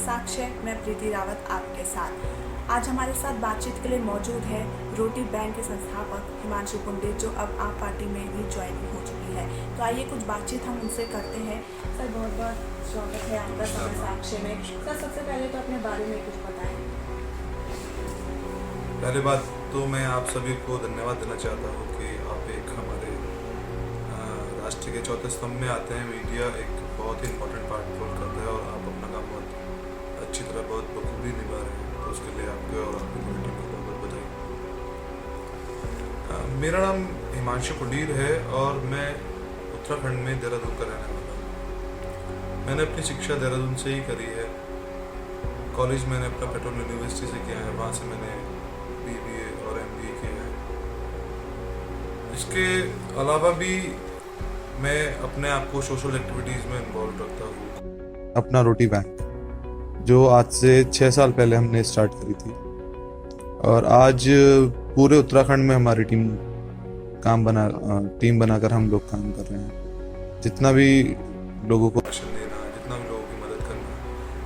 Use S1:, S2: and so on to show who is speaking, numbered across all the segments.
S1: साक्ष्य, मैं प्रीति रावत आपके साथ। आज हमारे साथ बातचीत के लिए मौजूद है रोटी बैंक के संस्थापक हिमांशु कुंडे, जो अब आप पार्टी में भी ज्वाइनिंग हो चुकी है। तो आइए कुछ बातचीत हम उनसे करते हैं। सर, बहुत बहुत स्वागत है आपका समय साक्ष्य में। सर, सबसे पहले तो अपने बारे में कुछ बताएं।
S2: पहली बात तो मैं आप सभी को धन्यवाद देना चाहता हूँ कि आप एक हमारे राष्ट्र के चौथे स्तंभ में आते हैं। मीडिया एक बहुत ही इम्पोर्टेंट पार्ट रोल करता है और आप अपना काम बहुत अच्छी तरह बहुत बखूबी निभा रहे हैं, तो उसके लिए आपको और आपकी कमेटी को बहुत बहुत बधाई। मेरा नाम हिमांशु कुंडीर है और मैं उत्तराखंड में देहरादून का रहने वाला हूँ। मैंने अपनी शिक्षा देहरादून से ही करी है। कॉलेज मैंने अपना पेट्रोल यूनिवर्सिटी से किया है, वहाँ से मैंने BBA और MBA किया है। इसके अलावा भी मैं अपने आप को सोशल एक्टिविटीज़ में इन्वॉल्व रखता हूँ। अपना रोटी बैंक जो आज से 6 साल पहले हमने स्टार्ट करी थी और आज पूरे उत्तराखंड में हमारी टीम बनाकर हम लोग काम कर रहे हैं। जितना भी लोगों को राशन देना, जितना भी लोगों की मदद करना,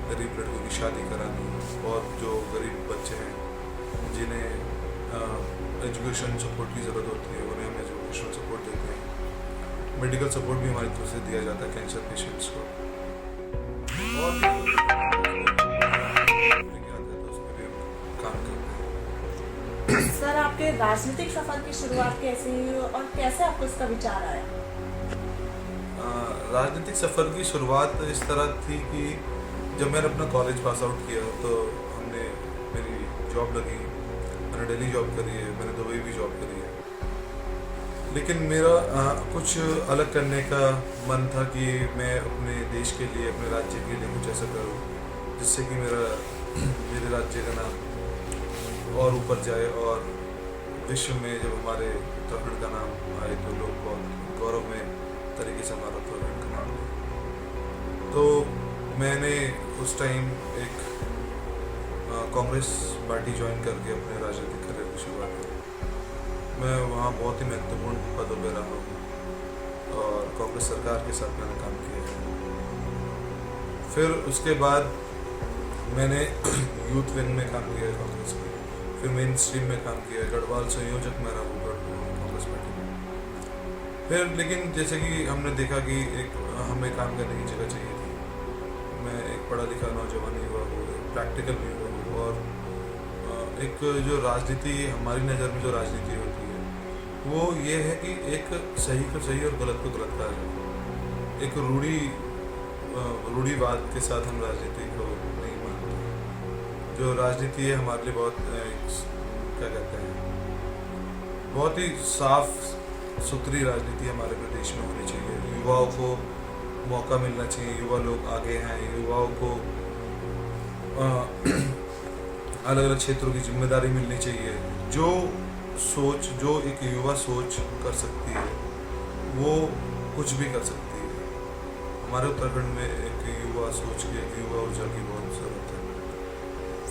S2: गरीब लड़कों की शादी करानी और जो गरीब बच्चे हैं जिन्हें एजुकेशन सपोर्ट की ज़रूरत होती है उन्हें हम एजुकेशन सपोर्ट देते हैं। मेडिकल सपोर्ट भी हमारी तरफ से दिया जाता है कैंसर पेशेंट्स को। और काम करते हैं।
S1: सर, आपके राजनीतिक सफर की शुरुआत कैसे हुई और कैसे आपको इसका विचार आया?
S2: राजनीतिक सफ़र की शुरुआत इस तरह थी कि जब मैंने अपना कॉलेज पास आउट किया तो मेरी जॉब लगी। मैंने दिल्ली जॉब करी है, मैंने दुबई भी जॉब करी है। लेकिन मेरा कुछ अलग करने का मन था कि मैं अपने देश के लिए, अपने राज्य के लिए कुछ ऐसा करूं जिससे कि मेरे राज्य का नाम और ऊपर जाए और विश्व में जब हमारे उत्तराखंड का नाम आए तो लोग बहुत गौरव में तरीके से हमारा उत्तराखंड का नाम लें। तो मैंने उस टाइम एक कांग्रेस पार्टी ज्वाइन करके अपने राजनीतिक करियर की शुरुआत की। मैं वहाँ बहुत ही महत्वपूर्ण पदों पर रहा हूँ और कांग्रेस सरकार के साथ मैंने काम किया है। फिर उसके बाद मैंने यूथ विंग में काम किया है कांग्रेस में, फिर मेन स्ट्रीम में काम किया है, गढ़वाल संयोजक में रहा हूँ कांग्रेस पार्टी में। फिर लेकिन जैसे कि हमने देखा कि एक हमें काम करने की जगह चाहिए थी। मैं एक पढ़ा लिखा नौजवान युवा हूँ, प्रैक्टिकल भी हुआ हूँ और एक जो राजनीति हमारी नज़र में जो राजनीति होती है वो ये है कि एक सही को सही और गलत को गलत कहा जाए। एक रूढ़िवाद के साथ हम राजनीति को नहीं मानते। जो राजनीति है हमारे लिए बहुत क्या कहते हैं, बहुत ही साफ सुथरी राजनीति हमारे प्रदेश में होनी चाहिए। युवाओं को मौका मिलना चाहिए, युवा लोग आगे हैं, युवाओं को अलग अलग क्षेत्रों की जिम्मेदारी मिलनी चाहिए। जो एक युवा सोच कर सकती है वो कुछ भी कर सकती है। हमारे उत्तराखंड में एक युवा सोच की, एक युवा ऊर्जा की बहुत जरूरत है।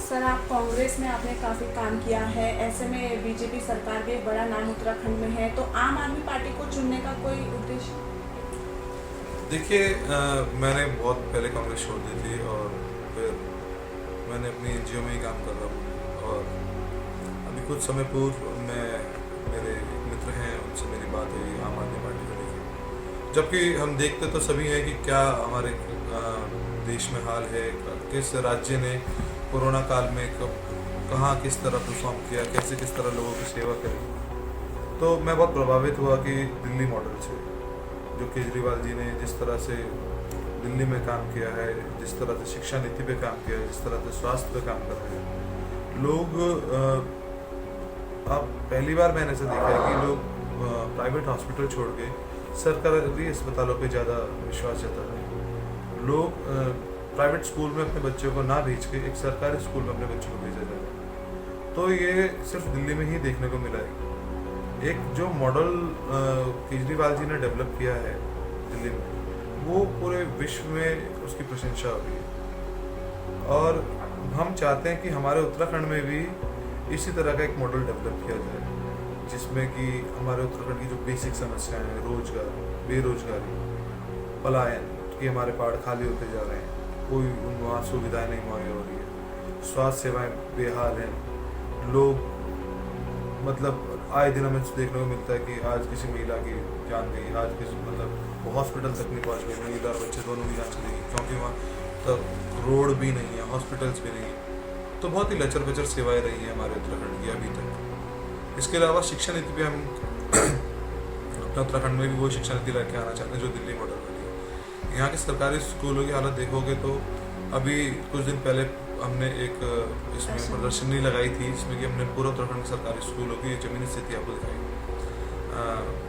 S1: सर, आप कांग्रेस में आपने काफ़ी काम किया है, ऐसे में बीजेपी सरकार भी एक बड़ा नाम उत्तराखंड में है, तो आम आदमी पार्टी को चुनने का कोई उद्देश्य?
S2: देखिए, मैंने बहुत पहले कांग्रेस छोड़ दी थी और फिर मैंने अपनी NGO में ही काम कर रहा हूँ और अभी कुछ समय पूर्व मेरे एक मित्र हैं, उनसे मेरी बात हुई आम आदमी पार्टी को लेकर। जबकि हम देखते तो सभी हैं कि क्या हमारे देश में हाल है, किस राज्य ने कोरोना काल में कहाँ किस तरह परफॉर्म किया, कैसे किस तरह लोगों की सेवा करी। तो मैं बहुत प्रभावित हुआ कि दिल्ली मॉडल से, जो केजरीवाल जी ने जिस तरह से दिल्ली में काम किया है, जिस तरह से शिक्षा नीति पे काम किया है, जिस तरह से स्वास्थ्य पे काम कर रहे हैं लोग। अब पहली बार मैंने ऐसा देखा है कि लोग प्राइवेट हॉस्पिटल छोड़ के सरकारी अस्पतालों पे ज़्यादा विश्वास जता रहे हैं। लोग प्राइवेट स्कूल में अपने बच्चों को ना भेज के एक सरकारी स्कूल में अपने बच्चों को भेजा जा रहा है। तो ये सिर्फ दिल्ली में ही देखने को मिला है। एक जो मॉडल केजरीवाल जी ने डेवलप किया है दिल्ली में, वो पूरे विश्व में उसकी प्रशंसा हो रही है और हम चाहते हैं कि हमारे उत्तराखंड में भी इसी तरह का एक मॉडल डेवलप किया जाए जिसमें कि हमारे उत्तराखंड की जो बेसिक समस्याएं हैं, रोजगार, बेरोजगारी, पलायन, कि हमारे पहाड़ खाली होते जा रहे हैं, कोई वहाँ सुविधाएं नहीं मुहैया हो रही है, स्वास्थ्य सेवाएं बेहाल हैं। लोग मतलब आए दिन हमें देखने को मिलता है कि आज किसी महिला की जान गई, आज किसी मतलब वो हॉस्पिटल तक नहीं पहुँच गई, महिला और बच्चे दोनों की जान चली गई, क्योंकि वहाँ तक रोड भी नहीं है, हॉस्पिटल्स भी नहीं है। तो बहुत ही लचर पचर सेवाएं रही हैं हमारे उत्तराखंड की अभी तक। इसके अलावा शिक्षा नीति पे हम अपना उत्तराखंड में भी वो शिक्षा नीति लेके आना चाहते हैं जो दिल्ली मॉडल वाली है। यहाँ के सरकारी स्कूलों की हालत देखोगे तो अभी कुछ दिन पहले हमने एक इसमें प्रदर्शनी लगाई थी, जिसमें कि हमने पूरा उत्तराखंड के सरकारी स्कूलों की जमीनी स्थिति आपको दिखाई।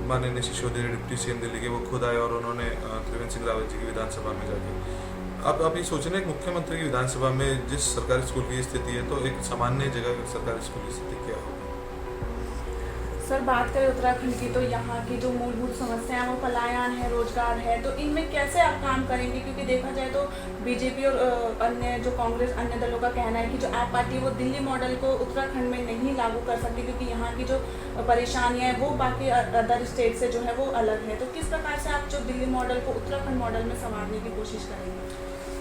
S2: माननीय सिसोदिया डिप्टी सीएम दिल्ली के वो खुद आए और उन्होंने त्रिवेंद्र सिंह रावत जी की विधानसभा में जाके अब आप ये सोचें ना, एक मुख्यमंत्री की विधानसभा में जिस सरकारी स्कूल की स्थिति है, तो एक सामान्य जगह सरकारी स्कूल की स्थिति क्या होगी।
S1: सर बात करें उत्तराखंड की तो यहाँ की जो मूलभूत समस्याएं हैं वो पलायन है, रोजगार है, तो इनमें कैसे आप काम करेंगे? क्योंकि देखा जाए तो बीजेपी और अन्य जो कांग्रेस अन्य दलों का कहना है कि जो आप पार्टी वो दिल्ली मॉडल को उत्तराखंड में नहीं लागू कर सकती, क्योंकि यहाँ की जो परेशानियाँ हैं वो बाकी अदर स्टेट से जो है वो अलग है। तो किस प्रकार से आप जो दिल्ली मॉडल को उत्तराखंड मॉडल में संवारने की कोशिश करेंगे?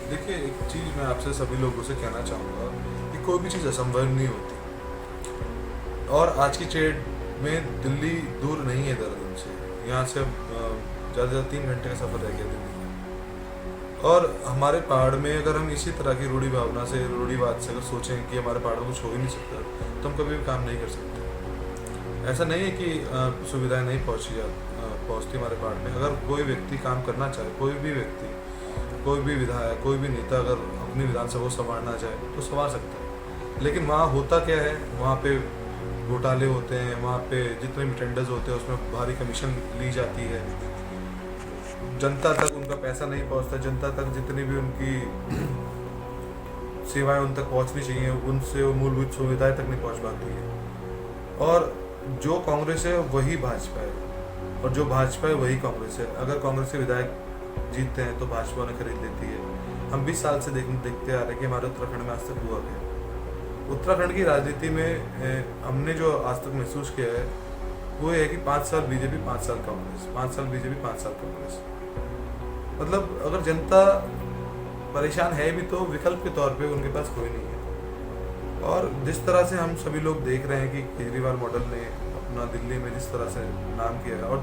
S2: देखिए, एक चीज़ मैं आपसे सभी लोगों से कहना चाहूँगा कि कोई भी चीज़ असंभव नहीं होती, और आज की डेट में दिल्ली दूर नहीं है देहरादून से। यहाँ से ज़्यादा से ज़्यादा 3 घंटे का सफ़र रह गया दिल्ली का। और हमारे पहाड़ में अगर हम इसी तरह की रूढ़ी भावना से, रूढ़ीवाद से अगर सोचें कि हमारे पहाड़ में कुछ हो ही नहीं सकता, तो हम कभी भी काम नहीं कर सकते। ऐसा नहीं है कि सुविधाएं नहीं पहुँचती हमारे पहाड़ में। अगर कोई व्यक्ति काम करना चाहे, कोई भी व्यक्ति, कोई भी विधायक, कोई भी नेता अगर अपनी विधानसभा को संवारना चाहे तो संवार सकता है। लेकिन वहाँ होता क्या है, वहाँ पे घोटाले होते हैं, वहाँ पे जितने भी टेंडर्स होते हैं उसमें भारी कमीशन ली जाती है, जनता तक उनका पैसा नहीं पहुँचता, जनता तक जितनी भी उनकी सेवाएं उन तक पहुँचनी चाहिए उनसे वो मूलभूत सुविधाएं तक नहीं पहुँच पाती है। और जो कांग्रेस है वही भाजपा है, और जो भाजपा है वही कांग्रेस है। अगर कांग्रेस के विधायक जीतते हैं तो भाजपा उन्हें खरीद लेती है। हम 20 साल से देखते आ रहे हैं कि हमारे उत्तराखंड में आज तक हुआ क्या। उत्तराखंड की राजनीति में हमने जो आज तक महसूस किया है वो है कि 5 साल बीजेपी, 5 साल कांग्रेस, 5 साल बीजेपी, 5 साल कांग्रेस। मतलब अगर जनता परेशान है भी तो विकल्प के तौर पे उनके पास कोई नहीं है। और जिस तरह से हम सभी लोग देख रहे हैं कि केजरीवाल मॉडल ने अपना दिल्ली में जिस तरह से नाम किया है, और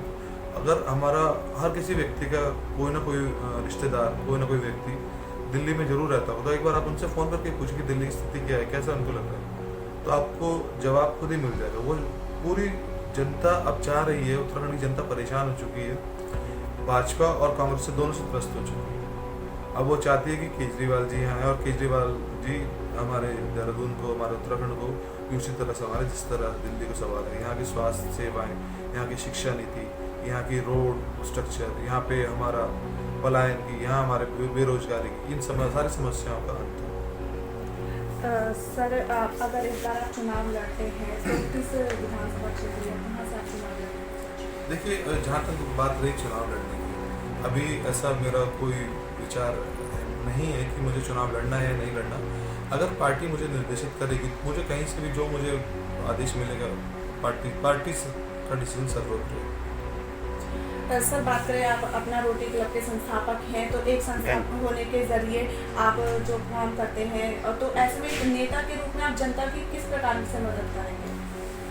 S2: अगर हमारा हर किसी व्यक्ति का कोई ना कोई रिश्तेदार, कोई ना कोई व्यक्ति दिल्ली में जरूर रहता हो, तो एक बार आप उनसे फ़ोन करके पूछें कि दिल्ली की स्थिति क्या है, कैसा उनको लग रहा है, तो आपको जवाब खुद ही मिल जाएगा। वो पूरी जनता अब चाह रही है, उत्तराखंड की जनता परेशान हो चुकी है, भाजपा और कांग्रेस से दोनों से त्रस्त हो चुकी है। अब वो चाहती है कि केजरीवाल जी आए और केजरीवाल जी हमारे देहरादून को, हमारे उत्तराखंड को उसी तरह संवारे जिस तरह दिल्ली को संवारे। यहाँ की स्वास्थ्य सेवाएँ, यहाँ की शिक्षा नीति, यहाँ की रोड स्ट्रक्चर, यहाँ पे हमारा पलायन की, यहाँ हमारे बेरोजगारी की, इन सारी समस्याओं का अंत है।
S1: सर अगर इस बार आप चुनाव लड़ते हैं तो किस विधानसभा क्षेत्र में, कहाँ से आप चुनाव लड़ेंगे?
S2: देखिए, जहाँ तक बात रही चुनाव लड़ने की, अभी ऐसा मेरा कोई विचार नहीं है कि मुझे चुनाव लड़ना है या नहीं लड़ना। अगर पार्टी मुझे निर्देशित करेगी, मुझे कहीं से भी जो मुझे आदेश मिलेगा, पार्टी का डिसीजन सर्वोच्च है।
S1: सर बात करें, आप अपना रोटी क्लब के संस्थापक हैं, तो एक संस्थापक होने के जरिए आप जो काम करते हैं, और तो ऐसे में एक नेता के रूप में आप जनता की किस प्रकार से मदद करेंगे?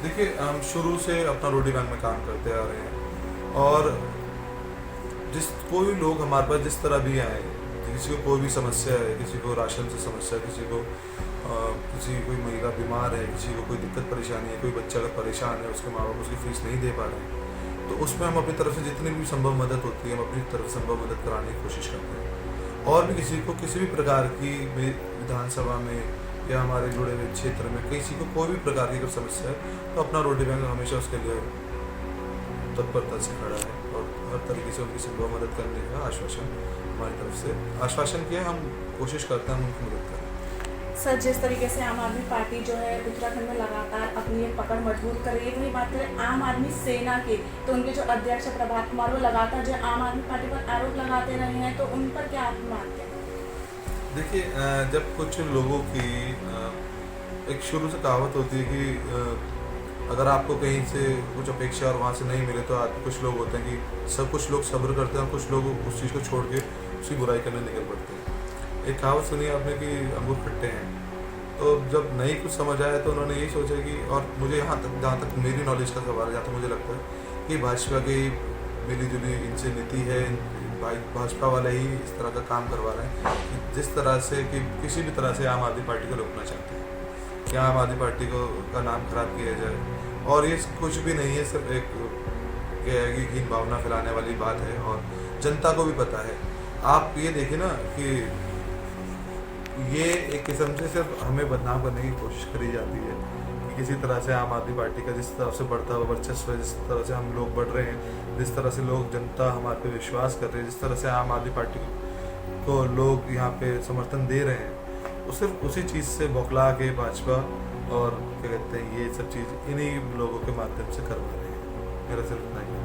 S2: देखिए, हम शुरू से अपना रोटी बैंक में काम करते आ रहे हैं, और कोई लोग हमारे पास जिस तरह भी आए, किसी को कोई भी समस्या है, किसी को राशन से समस्या, कोई महिला बीमार है, किसी को कोई दिक्कत परेशानी है, कोई बच्चा अगर परेशान है, उसके माँ बाप उसकी फीस नहीं दे पा रहे हैं, तो उसमें हम अपनी तरफ से जितनी भी संभव मदद होती है हम अपनी तरफ से संभव मदद कराने की कोशिश करते हैं। और भी किसी को किसी भी प्रकार की विधानसभा में या हमारे जुड़े हुए क्षेत्र में किसी को कोई भी प्रकार की अगर समस्या है, तो अपना रोटी बैंक हमेशा उसके लिए तत्परता से खड़ा है, और हर तरीके से उनकी संभव मदद करने का आश्वासन हमारी तरफ से आश्वासन किया, हम कोशिश करते हैं हम उनकी मदद करें।
S1: सर जिस तरीके से आम आदमी पार्टी जो है उत्तराखंड में लगातार अपनी एक पकड़ मजबूत कर रही है, वही बात करें आम आदमी सेना की, तो उनके जो अध्यक्ष प्रभात कुमार वो लगातार जो आम आदमी पार्टी पर आरोप लगाते रहे हैं, तो उन पर क्या आप मानते हैं?
S2: देखिए, जब कुछ लोगों की एक शुरू से कहावत होती है कि अगर आपको कहीं से कुछ अपेक्षा और वहाँ से नहीं मिले, तो कुछ लोग होते हैं कि कुछ लोग सब्र करते हैं और कुछ लोग उस चीज़ को छोड़ के उसकी बुराई करने निकल पड़ते हैं। एक कहावत सुनी है आपने कि अंगूर खट्टे हैं। तो जब नहीं कुछ समझ आया तो उन्होंने यही सोचा कि, और मुझे यहाँ तक जहाँ तक मेरी नॉलेज का सवाल है, जहाँ तक मुझे लगता है कि भाजपा की मिली जुली इनसे नीति है, भाजपा वाले ही इस तरह का काम करवा रहे हैं कि जिस तरह से कि किसी भी तरह से आम आदमी पार्टी को रोकना चाहते हैं कि आम आदमी पार्टी को का नाम खराब किया जाए। और ये कुछ भी नहीं है, सिर्फ एक क्या है कि हीन भावना फैलाने वाली बात है, और जनता को भी पता है। आप ये देखिए ना कि ये एक किस्म से सिर्फ हमें बदनाम करने की कोशिश करी जाती है कि किसी तरह से आम आदमी पार्टी का जिस तरह से बढ़ता हुआ वर्चस्व है, जिस तरह से हम लोग बढ़ रहे हैं, जिस तरह से लोग जनता हमारे पे विश्वास कर रहे हैं, जिस तरह से आम आदमी पार्टी को लोग यहाँ पे समर्थन दे रहे हैं, वो सिर्फ उसी चीज़ से बौखला के भाजपा और क्या कहते हैं ये सब चीज़ इन्हीं लोगों के माध्यम से करवा रहे हैं। मेरा सिर्फ इतना ही है।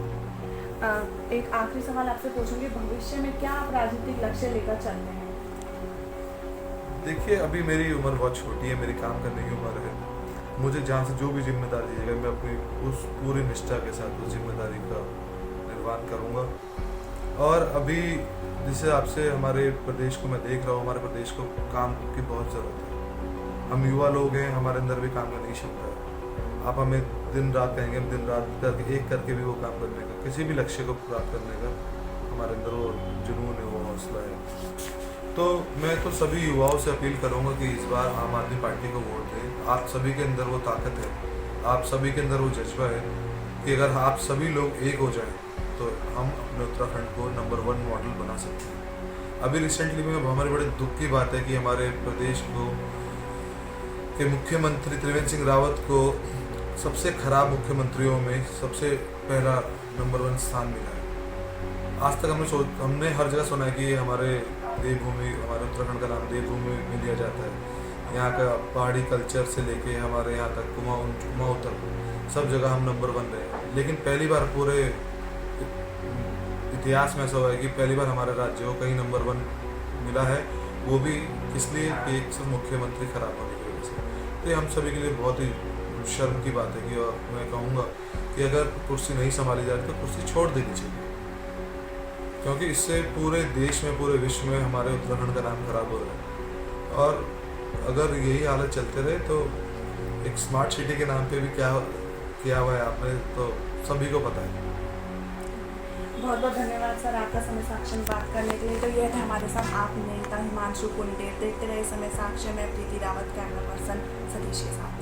S1: एक आखिरी सवाल आपसे पूछूंगी, भविष्य में क्या आप राजनीतिक लक्ष्य लेकर चलते हैं?
S2: देखिए, अभी मेरी उम्र बहुत छोटी है, मेरी काम करने की उम्र है। मुझे जहाँ से जो भी जिम्मेदारी दीजिएगा, मैं अपनी उस पूरी निष्ठा के साथ उस जिम्मेदारी का निर्वहन करूँगा। और अभी जिस हिसाब से हमारे प्रदेश को मैं देख रहा हूँ, हमारे प्रदेश को काम की बहुत ज़रूरत है। हम युवा लोग हैं, हमारे अंदर भी काम करने की क्षमता है। आप हमें दिन रात कहेंगे, हम दिन रात करके एक करके भी वो काम करने का, किसी भी लक्ष्य को प्राप्त करने का हमारे अंदर वो जुनून है, वो हौसला है। तो मैं तो सभी युवाओं से अपील करूंगा कि इस बार आम आदमी पार्टी को वोट दें। आप सभी के अंदर वो ताकत है, आप सभी के अंदर वो जज्बा है कि अगर आप सभी लोग एक हो जाएं तो हम अपने उत्तराखंड को नंबर 1 मॉडल बना सकते हैं। अभी रिसेंटली में हमारे बड़े दुख की बात है कि हमारे प्रदेश को के मुख्यमंत्री त्रिवेंद्र सिंह रावत को सबसे खराब मुख्यमंत्रियों में सबसे पहला नंबर 1 स्थान मिला है। आज तक हमने हर जगह सुना है कि हमारे देवभूमि, हमारे उत्तराखंड का नाम देवभूमि में लिया जाता है। यहाँ का पहाड़ी कल्चर से लेके हमारे यहाँ तक कुमाऊं तक सब जगह हम नंबर 1 रहे। लेकिन पहली बार पूरे इतिहास में ऐसा हुआ है कि पहली बार हमारे राज्य को कहीं नंबर 1 मिला है, वो भी इसलिए कि एक सिर्फ मुख्यमंत्री खराब होने की वजह से। तो ये हम सभी के लिए बहुत ही शर्म की बात है कि मैं कहूँगा कि अगर कुर्सी नहीं संभाली जाए तो कुर्सी छोड़ देनी चाहिए, क्योंकि इससे पूरे देश में, पूरे विश्व में हमारे उत्तराखंड का नाम खराब हो रहा है। और अगर यही हालत चलते रहे तो एक स्मार्ट सिटी के नाम पे भी क्या किया हुआ है आपने, तो सभी को पता है।
S1: बहुत बहुत धन्यवाद सर आपका समय साक्ष्य में बात करने के लिए। तो यह था हमारे साथ आप नेता हिमांशु पुंडे। देखते रहे समय साक्ष्य में प्रीति रावत, कैमरा पर्सन सतीश के साथ।